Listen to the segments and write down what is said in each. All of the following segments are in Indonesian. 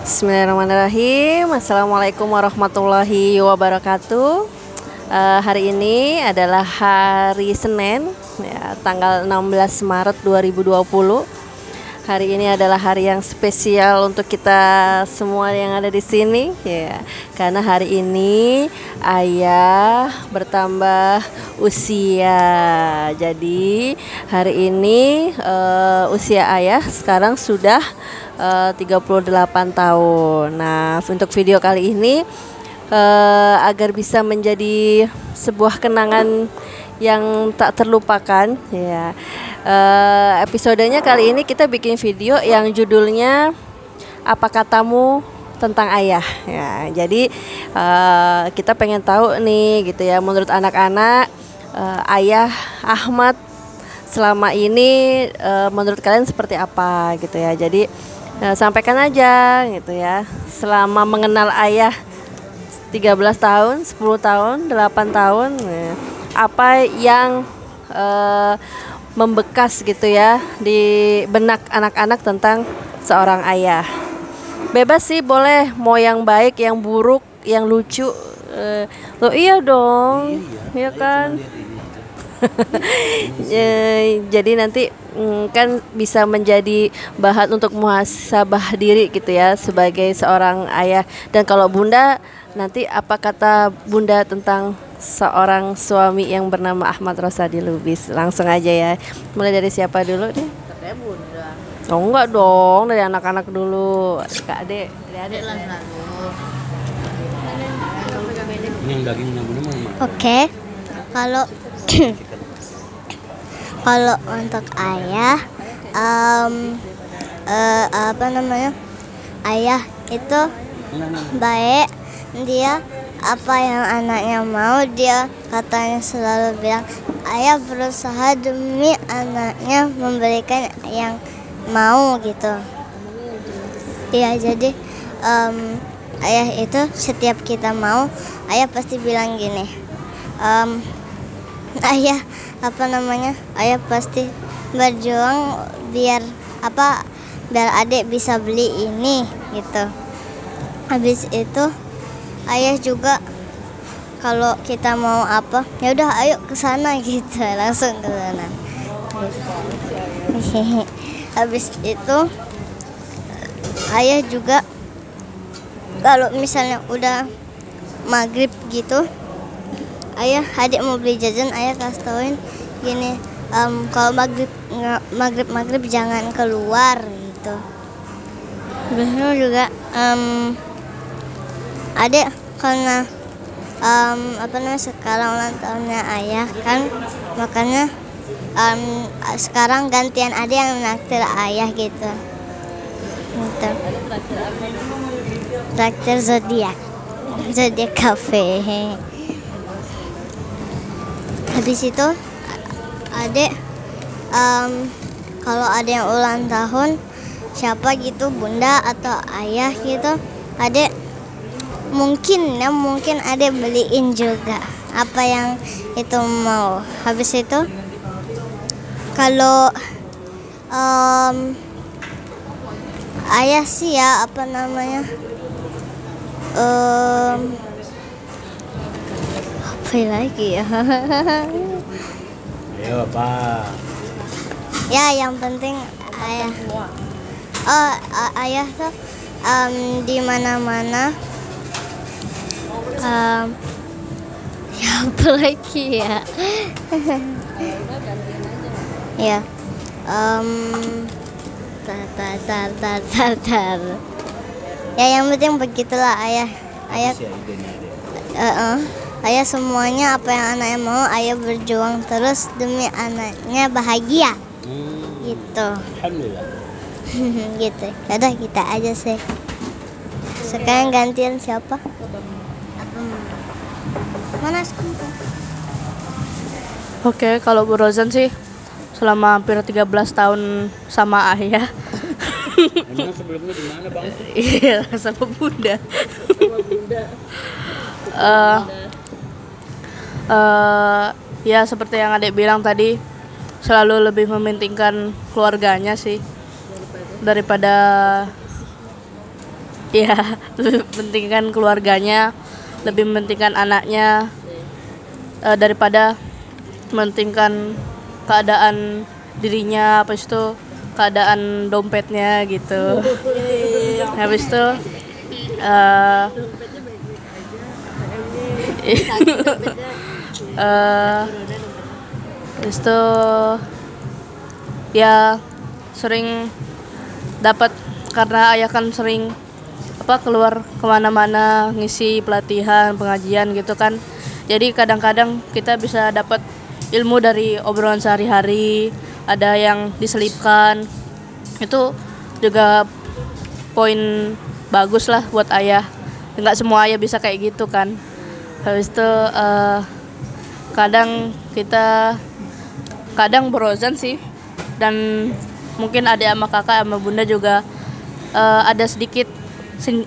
Bismillahirrahmanirrahim. Assalamualaikum warahmatullahi wabarakatuh. Hari ini adalah hari Senin, ya, tanggal 16 Maret 2020. Hari ini adalah hari yang spesial untuk kita semua yang ada di sini, ya. Karena hari ini ayah bertambah usia. Jadi hari ini usia ayah sekarang sudah 38 tahun. Nah, untuk video kali ini agar bisa menjadi sebuah kenangan yang tak terlupakan, ya. Episodenya kali ini kita bikin video yang judulnya Apa Katamu Tentang Ayah, ya. Jadi kita pengen tahu nih, gitu ya, menurut anak-anak ayah Ahmad selama ini menurut kalian seperti apa, gitu ya. Jadi sampaikan aja, gitu ya, selama mengenal ayah 13 tahun, 10 tahun, 8 tahun, ya, apa yang membekas, gitu ya, di benak anak-anak tentang seorang ayah. Bebas sih, boleh mau yang baik, yang buruk, yang lucu. Loh iya dong, iya kan. Jadi nanti kan bisa menjadi bahan untuk muhasabah diri, gitu ya, sebagai seorang ayah. Dan kalau Bunda, nanti apa kata Bunda tentang seorang suami yang bernama Ahmad Rosadi Lubis? Langsung aja ya. Mulai dari siapa dulu deh? Katanya Bunda. Oh enggak dong, dari anak-anak dulu. Kak Ade, dari Ade lah selalu. Ini yang dagingnya Bunda mana? Oke, kalau kalau untuk ayah, apa namanya, ayah itu baik. Dia apa yang anaknya mau, dia katanya selalu bilang, ayah berusaha demi anaknya memberikan yang mau, gitu. Iya, jadi ayah itu setiap kita mau, ayah pasti bilang gini, ayah ayah pasti berjuang biar adik bisa beli ini, gitu. Habis itu ayah juga kalau kita mau apa, ya udah ayo ke sana, gitu, langsung ke sana. Habis itu ayah juga kalau misalnya udah maghrib gitu, ayah adik mau beli jajan, ayah kasih tauin gini, kalau maghrib jangan keluar, gitu. Biasanya juga adik karena sekarang ulang tahunnya ayah kan, makanya sekarang gantian adik yang naktir ayah, gitu. Traktir Zodiac Cafe. Habis itu adek kalau ada yang ulang tahun siapa gitu, Bunda atau ayah gitu, adek mungkin adek beliin juga apa yang itu mau. Habis itu kalau ayah sih ya apa lagi ya. Ayo apa? Ya yang penting ayah. Ayah tuh di mana-mana. Ya apa lagi ya? Ya. Tar. Ya yang penting begitulah ayah. Ayah semuanya apa yang anaknya mau, ayah berjuang terus demi anaknya bahagia. Gitu. Alhamdulillah. Gitu. Yaudah kita aja sih. Sekarang gantian siapa? Mana sekarang? Oke, kalau Bu Rozan sih selama hampir 13 tahun sama ayah. Emang sebelumnya di mana, Bang? Iya, sama Bunda. Ya seperti yang Adek bilang tadi, selalu lebih mementingkan keluarganya sih daripada ya lebih mementingkan keluarganya, lebih mementingkan anaknya daripada mementingkan keadaan dirinya, habis itu keadaan dompetnya gitu. Habis itu habis itu ya sering dapat, karena ayah kan sering keluar kemana-mana ngisi pelatihan pengajian gitu kan, jadi kadang-kadang kita bisa dapat ilmu dari obrolan sehari-hari, ada yang diselipkan, itu juga poin bagus lah buat ayah. Nggak semua ayah bisa kayak gitu kan. Habis itu kadang berozan sih, dan mungkin ada sama kakak sama bunda juga ada sedikit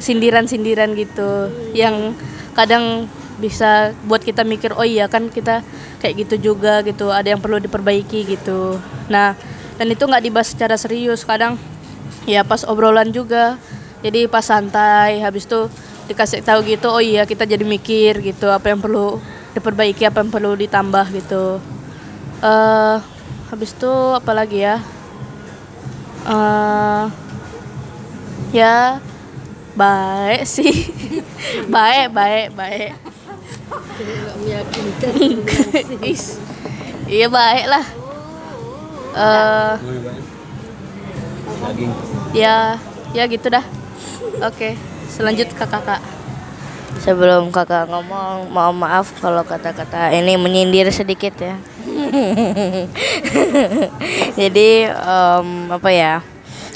sindiran-sindiran gitu yang kadang bisa buat kita mikir, oh iya kan kita kayak gitu juga gitu, ada yang perlu diperbaiki gitu. Nah, dan itu nggak dibahas secara serius, kadang ya pas obrolan juga, jadi pas santai, habis itu dikasih tahu gitu, oh iya kita jadi mikir gitu, apa yang perlu diperbaiki, apa yang perlu ditambah gitu. Habis itu apa lagi ya, ya baik sih. baik iya baik lah. Daging. Ya gitu dah. Oke, selanjut ke kakak. Sebelum kakak ngomong, mohon maaf kalau kata-kata ini menyindir sedikit ya. Jadi apa ya?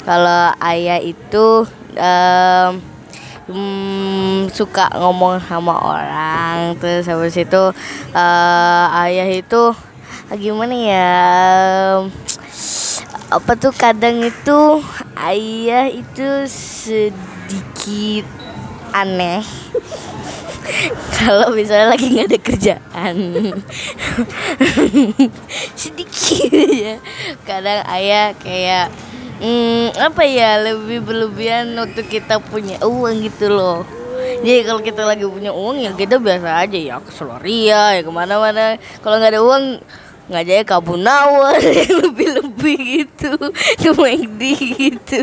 Kalau ayah itu suka ngomong sama orang, terus habis itu ayah itu gimana ya? Apa tuh kadang itu ayah itu sedikit aneh. Kalau misalnya lagi nggak ada kerjaan, sedikit ya. Kadang ayah kayak apa ya, lebih berlebihan waktu kita punya uang gitu loh. Jadi kalau kita lagi punya uang ya kita biasa aja ya, ke Solaria ya kemana-mana. Kalau nggak ada uang ngajak kabun nawar yang lebih-lebih gitu, ke McD gitu.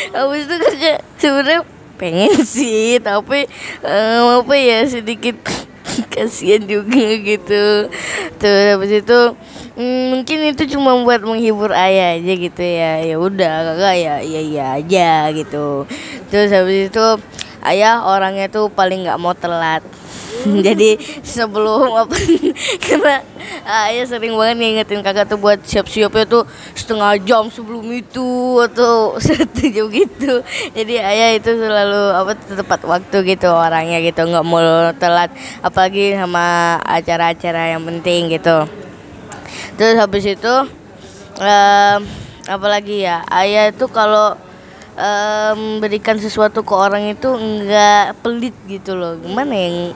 Habis itu kerja sebenarnya pengen sih, tapi apa ya, sedikit kasihan juga gitu. Tuh habis itu mungkin itu cuma buat menghibur ayah aja gitu ya. Ya udah kakak ya iya aja gitu. Terus habis itu ayah orangnya tuh paling nggak mau telat. Jadi sebelum apa, karena ayah sering banget ngingetin kakak tuh buat siap-siapnya tuh setengah jam sebelum itu atau 1 jam gitu. Jadi ayah itu selalu tepat waktu gitu orangnya gitu, nggak mau telat, apalagi sama acara-acara yang penting gitu. Terus habis itu apalagi ya, ayah itu kalau berikan sesuatu ke orang itu enggak pelit gitu loh. Gimana yang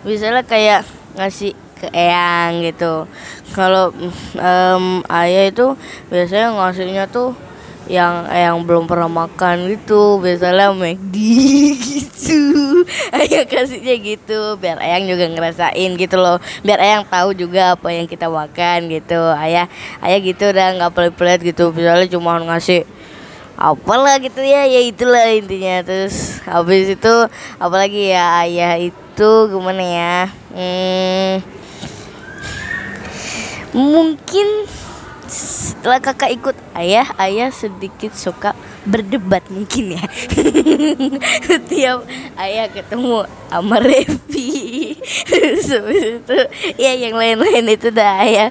misalnya kayak ngasih ke eyang gitu. Kalau ayah itu biasanya ngasihnya tuh yang eyang belum pernah makan gitu, biasanya McD gitu. Ayah kasihnya gitu biar eyang juga ngerasain gitu loh, biar eyang tahu juga apa yang kita makan gitu. Ayah gitu udah nggak pelit-pelit gitu, misalnya cuma ngasih apalah gitu ya itulah intinya. Terus habis itu apalagi ya, ayah itu gimana ya, mungkin setelah kakak ikut ayah sedikit suka berdebat mungkin ya. Setiap ayah ketemu sama Revi, terus habis itu ya yang lain-lain itu dah ayah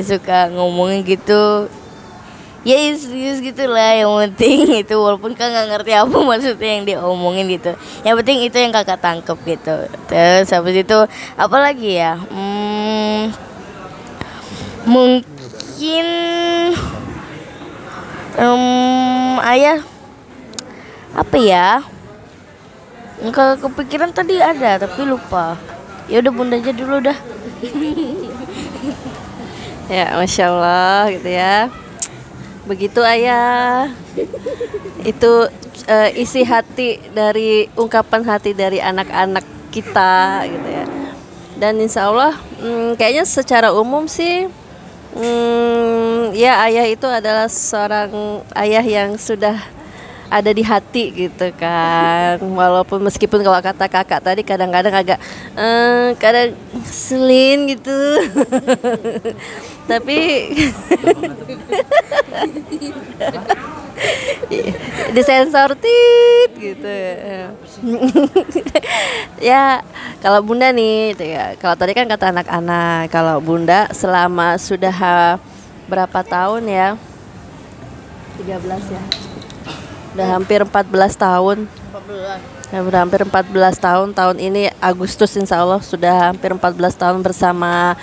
suka ngomongin gitu. Ya serius gitu lah, yang penting itu walaupun kakak nggak ngerti apa maksudnya yang dia omongin gitu, yang penting itu yang kakak tangkep gitu. Terus habis itu apa lagi ya, mungkin ayah apa ya, kalau kepikiran tadi ada tapi lupa. Ya udah bunda aja dulu dah. Ya, Masya Allah gitu ya. Begitu ayah. Itu isi hati dari ungkapan hati dari anak-anak kita gitu ya. Dan insya Allah kayaknya secara umum sih ya ayah itu adalah seorang ayah yang sudah ada di hati gitu kan. Walaupun meskipun kalau kata kakak tadi kadang-kadang agak kadang selin gitu. Tapi disensor tit gitu. Ya kalau bunda nih gitu ya. Kalau tadi kan kata anak-anak, kalau bunda selama sudah berapa tahun ya? 13 ya. Udah hampir 14 tahun. 14. Ya, udah hampir 14 tahun. Tahun ini Agustus insya Allah sudah hampir 14 tahun bersama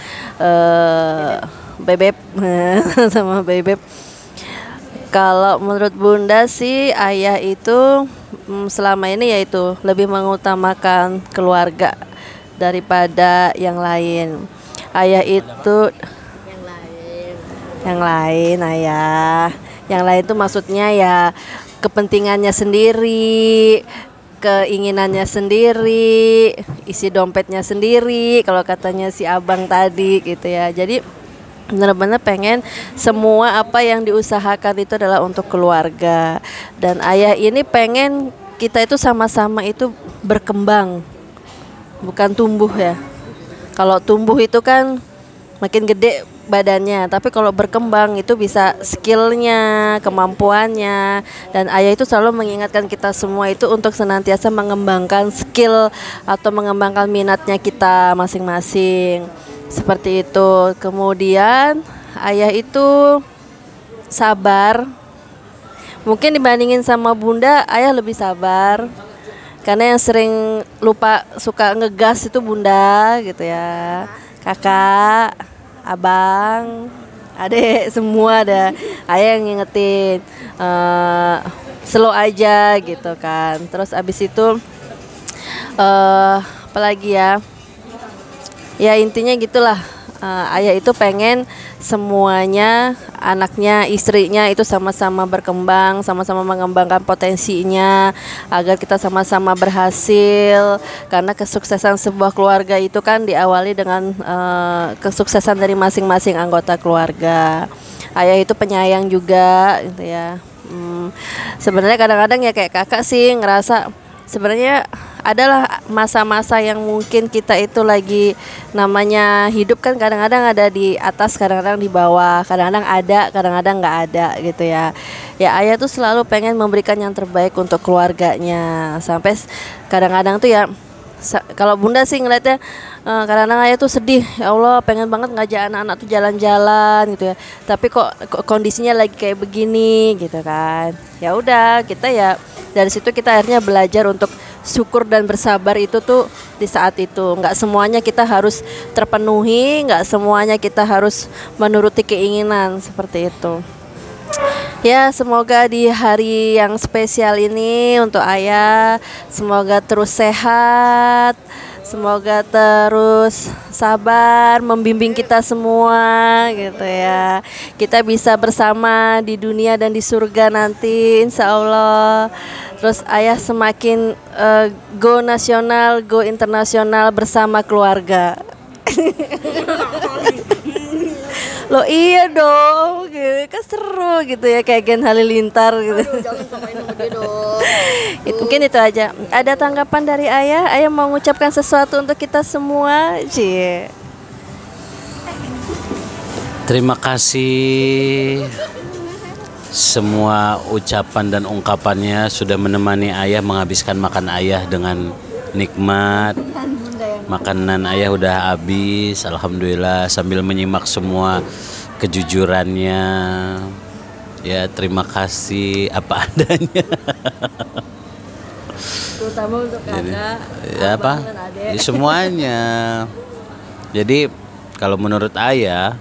Bebep sama Bebep. Kalau menurut bunda sih ayah itu selama ini yaitu lebih mengutamakan keluarga daripada yang lain. Ayah itu yang lain ayah. Yang lain itu maksudnya ya kepentingannya sendiri, keinginannya sendiri, isi dompetnya sendiri kalau katanya si abang tadi gitu ya. Jadi benar-benar pengen semua apa yang diusahakan itu adalah untuk keluarga. Dan ayah ini pengen kita itu sama-sama itu berkembang, bukan tumbuh ya. Kalau tumbuh itu kan makin gede badannya, tapi kalau berkembang itu bisa skillnya, kemampuannya. Dan ayah itu selalu mengingatkan kita semua itu untuk senantiasa mengembangkan skill atau mengembangkan minatnya kita masing-masing. Seperti itu. Kemudian ayah itu sabar. Mungkin dibandingin sama bunda, ayah lebih sabar. Karena yang sering lupa suka ngegas itu bunda gitu ya. Kakak, abang, adek semua ada. Ayah yang ngingetin slow aja gitu kan. Terus abis itu apalagi ya. Ya intinya gitulah. Ayah itu pengen semuanya, anaknya, istrinya itu sama-sama berkembang, sama-sama mengembangkan potensinya agar kita sama-sama berhasil. Karena kesuksesan sebuah keluarga itu kan diawali dengan kesuksesan dari masing-masing anggota keluarga. Ayah itu penyayang juga gitu ya. Sebenarnya kadang-kadang ya kayak kakak sih ngerasa sebenarnya adalah masa-masa yang mungkin kita itu lagi namanya hidup kan kadang-kadang ada di atas, kadang-kadang di bawah, kadang-kadang ada, kadang-kadang nggak ada gitu ya. Ya ayah tuh selalu pengen memberikan yang terbaik untuk keluarganya. Sampai kadang-kadang tuh ya kalau bunda sih ngeliatnya kadang-kadang ayah tuh sedih, ya Allah pengen banget ngajak anak-anak tuh jalan-jalan gitu ya. Tapi kok kondisinya lagi kayak begini gitu kan. Ya udah kita ya dari situ kita akhirnya belajar untuk syukur dan bersabar itu tuh di saat itu. Nggak semuanya kita harus terpenuhi, nggak semuanya kita harus menuruti keinginan seperti itu. Ya semoga di hari yang spesial ini untuk ayah semoga terus sehat, semoga terus sabar membimbing kita semua gitu ya. Kita bisa bersama di dunia dan di surga nanti insya Allah. Terus ayah semakin go nasional, go internasional bersama keluarga. Loh iya dong, gitu. Kan seru gitu ya kayak Gen Halilintar gitu. Aduh, jangan samain sama dia dong. Mungkin itu aja. Ada tanggapan dari ayah? Ayah mau mengucapkan sesuatu untuk kita semua? Cie. Terima kasih semua ucapan dan ungkapannya sudah menemani ayah menghabiskan makan ayah dengan nikmat. Makanan ayah udah habis, alhamdulillah, sambil menyimak semua kejujurannya. Ya terima kasih apa adanya. Terutama untuk kakak, Ya apa? Ya, semuanya. Jadi kalau menurut ayah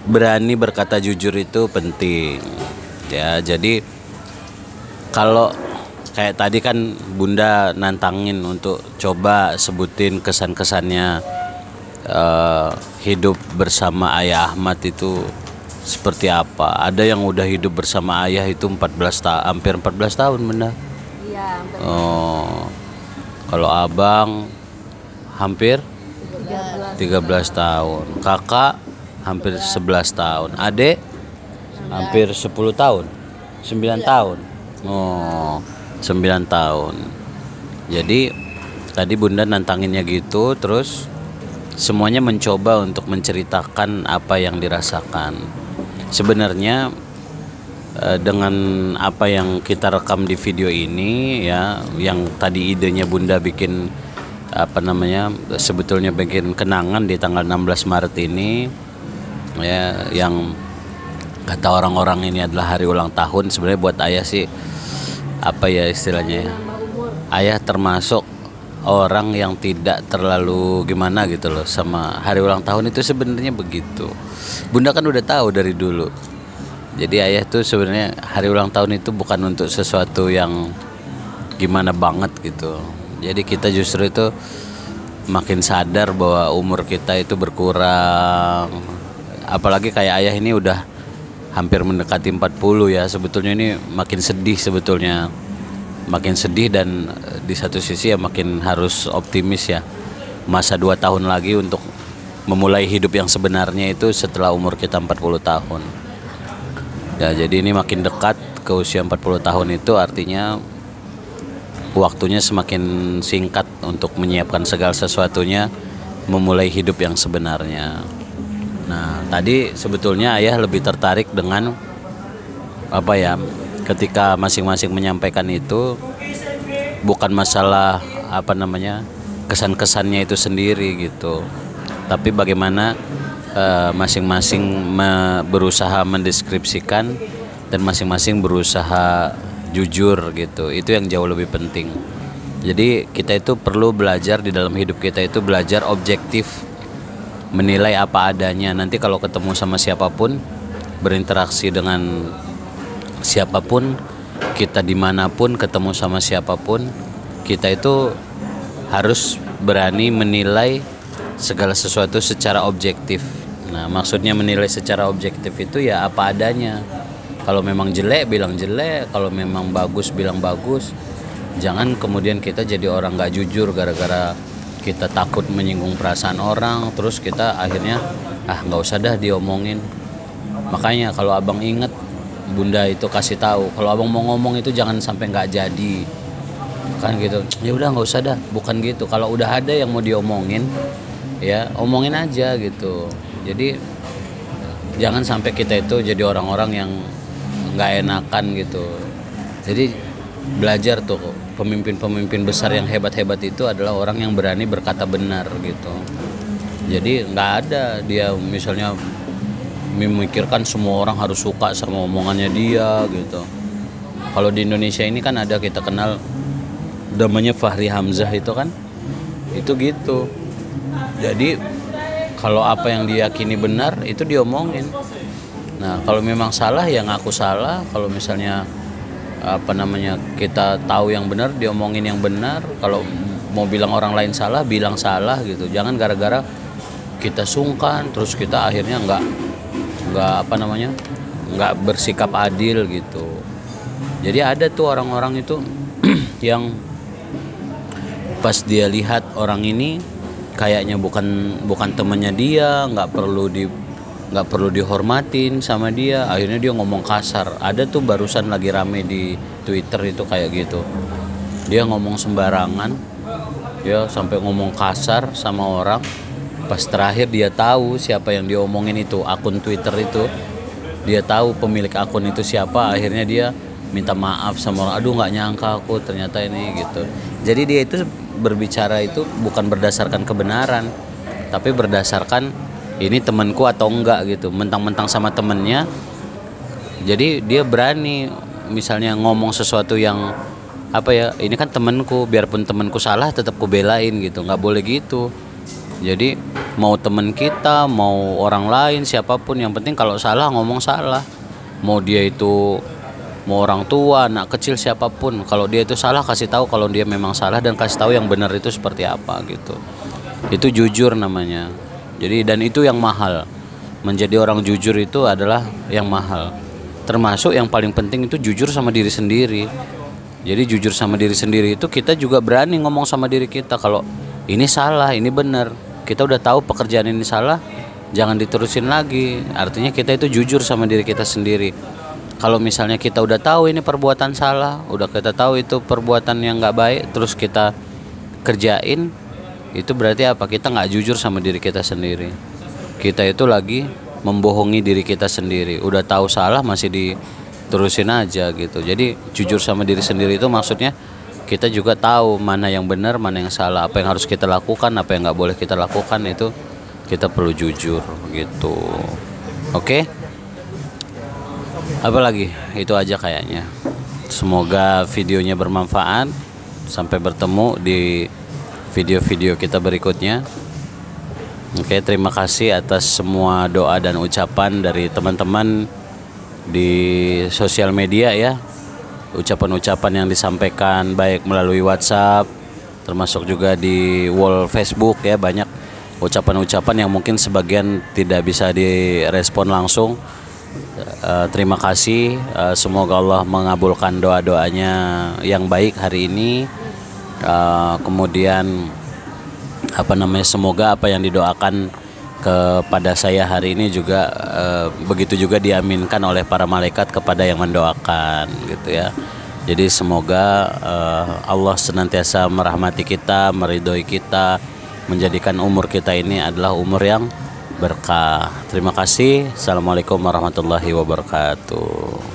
berani berkata jujur itu penting. Ya jadi kalau kayak tadi kan bunda nantangin untuk coba sebutin kesan-kesannya hidup bersama ayah Ahmad itu seperti apa. Ada yang udah hidup bersama ayah itu hampir 14 tahun Bunda. Iya. Oh, kalau abang hampir 13 tahun, kakak hampir 11 tahun, adik hampir 10 tahun, 9 tahun. Oh, 9 tahun. Jadi tadi Bunda nantanginnya gitu, terus semuanya mencoba untuk menceritakan apa yang dirasakan. Sebenarnya dengan apa yang kita rekam di video ini ya, yang tadi idenya Bunda bikin sebetulnya bikin kenangan di tanggal 16 Maret ini ya, yang kata orang-orang ini adalah hari ulang tahun. Sebenarnya buat ayah sih apa ya istilahnya ya, ayah termasuk orang yang tidak terlalu gimana gitu loh sama hari ulang tahun itu. Sebenarnya begitu, Bunda kan udah tahu dari dulu. Jadi ayah tuh sebenarnya hari ulang tahun itu bukan untuk sesuatu yang gimana banget gitu. Jadi kita justru itu makin sadar bahwa umur kita itu berkurang. Apalagi kayak ayah ini udah hampir mendekati 40 ya. Sebetulnya ini makin sedih sebetulnya. Makin sedih, dan di satu sisi ya makin harus optimis ya. Masa 2 tahun lagi untuk memulai hidup yang sebenarnya itu setelah umur kita 40 tahun. Ya, jadi ini makin dekat ke usia 40 tahun itu artinya waktunya semakin singkat untuk menyiapkan segala sesuatunya, memulai hidup yang sebenarnya. Nah, tadi sebetulnya ayah lebih tertarik dengan apa ya, ketika masing-masing menyampaikan itu bukan masalah kesan-kesannya itu sendiri gitu, tapi bagaimana masing-masing berusaha mendeskripsikan dan masing-masing berusaha jujur gitu. Itu yang jauh lebih penting. Jadi kita itu perlu belajar di dalam hidup kita itu, belajar objektif, menilai apa adanya. Nanti kalau ketemu sama siapapun, berinteraksi dengan siapapun, kita dimanapun ketemu sama siapapun, kita itu harus berani menilai segala sesuatu secara objektif. Nah, maksudnya menilai secara objektif itu ya apa adanya. Kalau memang jelek bilang jelek, kalau memang bagus bilang bagus. Jangan kemudian kita jadi orang gak jujur gara-gara kita takut menyinggung perasaan orang, terus kita akhirnya gak usah dah diomongin. Makanya kalau abang inget, Bunda itu kasih tahu kalau abang mau ngomong itu jangan sampai nggak jadi, kan gitu. Ya udah nggak usah dah, bukan gitu. Kalau udah ada yang mau diomongin, ya omongin aja gitu. Jadi jangan sampai kita itu jadi orang-orang yang nggak enakan gitu. Jadi belajar tuh, pemimpin-pemimpin besar yang hebat-hebat itu adalah orang yang berani berkata benar gitu. Jadi nggak ada dia misalnya memikirkan semua orang harus suka sama omongannya dia gitu. Kalau di Indonesia ini kan ada, kita kenal namanya Fahri Hamzah itu kan, itu gitu. Jadi kalau apa yang diyakini benar itu diomongin. Nah, kalau memang salah ya ngaku salah. Kalau misalnya kita tahu yang benar, diomongin yang benar. Kalau mau bilang orang lain salah, bilang salah gitu. Jangan gara-gara kita sungkan terus kita akhirnya nggak bersikap adil gitu. Jadi ada tuh orang-orang itu yang pas dia lihat orang ini kayaknya bukan temannya dia, nggak perlu dihormatin sama dia, akhirnya dia ngomong kasar. Ada tuh barusan lagi rame di Twitter itu kayak gitu. Dia ngomong sembarangan, ya sampai ngomong kasar sama orang. Pas terakhir dia tahu siapa yang diomongin itu, akun Twitter itu, dia tahu pemilik akun itu siapa, akhirnya dia minta maaf sama orang. Aduh, nggak nyangka aku ternyata ini gitu. Jadi dia itu berbicara itu bukan berdasarkan kebenaran, tapi berdasarkan ini temanku atau enggak gitu, mentang-mentang sama temennya. Jadi dia berani misalnya ngomong sesuatu yang ini kan temanku, biarpun temanku salah tetap kubelain gitu, nggak boleh gitu. Jadi mau teman kita, mau orang lain, siapapun, yang penting kalau salah ngomong salah. Mau dia itu mau orang tua, anak kecil, siapapun, kalau dia itu salah kasih tahu kalau dia memang salah dan kasih tahu yang benar itu seperti apa gitu. Itu jujur namanya. Jadi dan itu yang mahal. menjadi orang jujur itu adalah yang mahal. Termasuk yang paling penting itu jujur sama diri sendiri. Jadi jujur sama diri sendiri itu kita juga berani ngomong sama diri kita kalau ini salah, ini benar. Kita udah tahu pekerjaan ini salah, jangan diterusin lagi. Artinya kita itu jujur sama diri kita sendiri. Kalau misalnya kita udah tahu ini perbuatan salah, udah kita tahu itu perbuatan yang nggak baik, terus kita kerjain, itu berarti apa? Kita nggak jujur sama diri kita sendiri. Kita itu lagi membohongi diri kita sendiri. Udah tahu salah masih diterusin aja gitu. Jadi jujur sama diri sendiri itu maksudnya kita juga tahu mana yang benar, mana yang salah, apa yang harus kita lakukan, apa yang nggak boleh kita lakukan, itu kita perlu jujur gitu. Oke? Apalagi itu aja kayaknya. Semoga videonya bermanfaat. Sampai bertemu di video-video kita berikutnya. Oke, terima kasih atas semua doa dan ucapan dari teman-teman di sosial media ya. Ucapan-ucapan yang disampaikan baik melalui WhatsApp, termasuk juga di wall Facebook ya, banyak ucapan-ucapan yang mungkin sebagian tidak bisa direspon langsung. Terima kasih, semoga Allah mengabulkan doa-doanya yang baik hari ini. Kemudian semoga apa yang didoakan kepada saya hari ini juga begitu juga diaminkan oleh para malaikat kepada yang mendoakan gitu ya. Jadi semoga Allah senantiasa merahmati kita, meridhoi kita, menjadikan umur kita ini adalah umur yang berkah. Terima kasih. Assalamualaikum warahmatullahi wabarakatuh.